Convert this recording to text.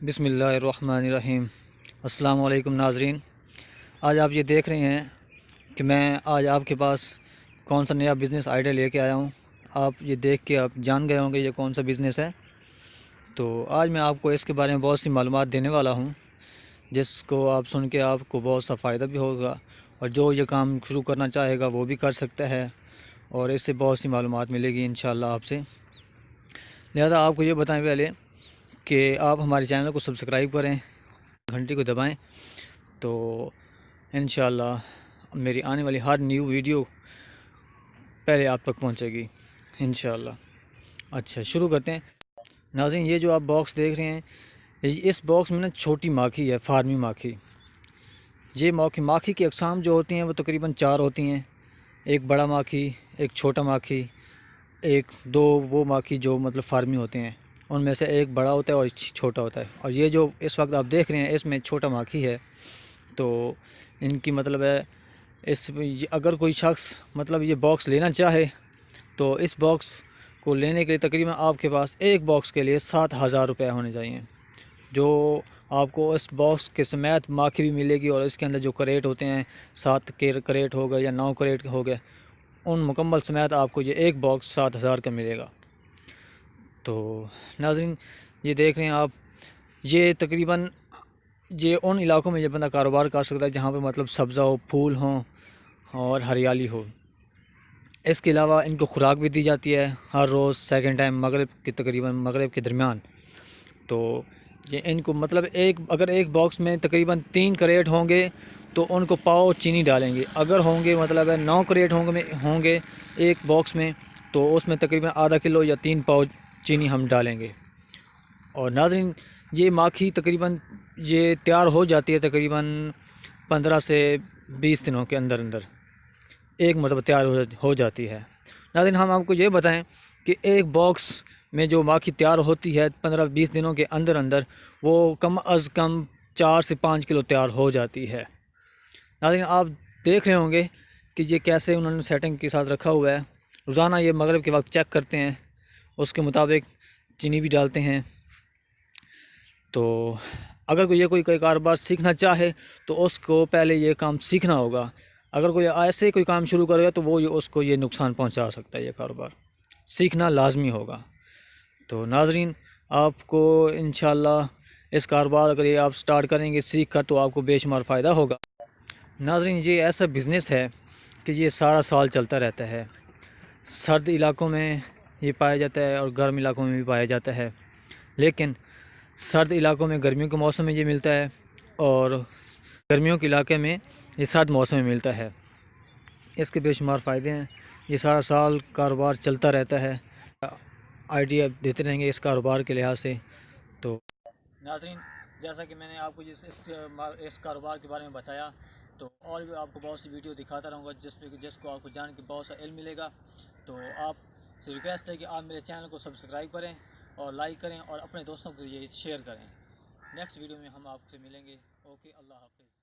बिस्मिल्लाहिर्रहमानिर्रहीम। अस्सलाम वालेकुम नाज़रीन। आज आप ये देख रहे हैं कि मैं आज आपके पास कौन सा नया बिज़नेस आइडिया लेके आया हूँ। आप ये देख के आप जान गए होंगे ये कौन सा बिज़नेस है। तो आज मैं आपको इसके बारे में बहुत सी मालूमात देने वाला हूँ, जिसको आप सुन के आपको बहुत सा फ़ायदा भी होगा और जो ये काम शुरू करना चाहेगा वो भी कर सकता है और इससे बहुत सी मालूमात मिलेगी इंशाअल्लाह आपसे। लिहाजा आपको ये बताएं पहले कि आप हमारे चैनल को सब्सक्राइब करें, घंटी को दबाएं, तो इंशाअल्लाह मेरी आने वाली हर न्यू वीडियो पहले आप तक पहुंचेगी इंशाअल्लाह। अच्छा, शुरू करते हैं नाज़रीन। ये जो आप बॉक्स देख रहे हैं, इस बॉक्स में ना छोटी माखी है, फार्मी माखी। ये माखी की अक़साम जो होती हैं वो तकरीबन 4 होती हैं। एक बड़ा माखी, एक छोटा माखी, एक दो वो माखी जो मतलब फार्मी होते हैं, उनमें से एक बड़ा होता है और छोटा होता है। और ये जो इस वक्त आप देख रहे हैं इसमें छोटा माखी है। तो इनकी मतलब है अगर कोई शख्स मतलब ये बॉक्स लेना चाहे तो इस बॉक्स को लेने के लिए तकरीबन आपके पास एक बॉक्स के लिए 7,000 रुपये होने चाहिए। जो आपको इस बॉक्स के समेत माखी भी मिलेगी और इसके अंदर जो करेट होते हैं, 7 के करेट हो गए या 9 करेट हो गए, उन मुकम्मल समेत आपको ये एक बॉक्स 7,000 का मिलेगा। तो नाज़रीन ये देख रहे हैं आप, ये तकरीबन ये उन इलाकों में ये बंदा कारोबार कर सकता है जहाँ पे मतलब सब्ज़ा हो, फूल हों और हरियाली हो। इसके अलावा इनको खुराक भी दी जाती है हर रोज़ सेकंड टाइम मगरिब के, तकरीबन मगरिब के दरमियान। तो ये इनको मतलब अगर एक बॉक्स में तकरीबन 3 करेट होंगे तो उनको पाव चीनी डालेंगे। अगर होंगे मतलब है 9 करेट होंगे एक बॉक्स में, तो उसमें तकरीबन आधा किलो या 3 पाव चीनी हम डालेंगे। और नाज़रीन ये माखी तकरीबन ये तैयार हो जाती है तकरीबन 15 से 20 दिनों के अंदर अंदर एक मतलब तैयार हो जाती है। नाज़रीन हम आपको ये बताएं कि एक बॉक्स में जो माखी तैयार होती है 15-20 दिनों के अंदर अंदर, वो कम अज़ कम 4 से 5 किलो तैयार हो जाती है। नाज़रीन आप देख रहे होंगे कि ये कैसे उन्होंने सेटिंग के साथ रखा हुआ है। रोज़ाना ये मगरिब के वक्त चेक करते हैं, उसके मुताबिक चीनी भी डालते हैं। तो अगर कोई कारोबार सीखना चाहे तो उसको पहले ये काम सीखना होगा। अगर कोई ऐसे कोई काम शुरू करेगा तो वो उसको ये नुकसान पहुंचा सकता है। ये कारोबार सीखना लाजमी होगा। तो नाज़रीन आपको इंशाअल्लाह इस कारोबार अगर ये आप स्टार्ट करेंगे सीख कर तो आपको बेशुमार फ़ायदा होगा। नाज़रीन ये ऐसा बिज़नेस है कि ये सारा साल चलता रहता है। सर्द इलाकों में ये पाया जाता है और गर्म इलाकों में भी पाया जाता है। लेकिन सर्द इलाकों में गर्मियों के मौसम में ये मिलता है और गर्मियों के इलाके में ये सर्द मौसम में मिलता है। इसके बेशुमार फ़ायदे हैं। ये सारा साल कारोबार चलता रहता है। आइडिया देते रहेंगे इस कारोबार के लिहाज से। तो नाज़रीन जैसा कि मैंने आपको इस कारोबार के बारे में बताया, तो और भी आपको बहुत सी वीडियो दिखाता रहूँगा जिसको आपको जान के बहुत सा इल्म मिलेगा। तो आपसे रिक्वेस्ट है कि आप मेरे चैनल को सब्सक्राइब करें और लाइक करें और अपने दोस्तों को ये शेयर करें। नेक्स्ट वीडियो में हम आपसे मिलेंगे। ओके, अल्लाह हाफ़िज़।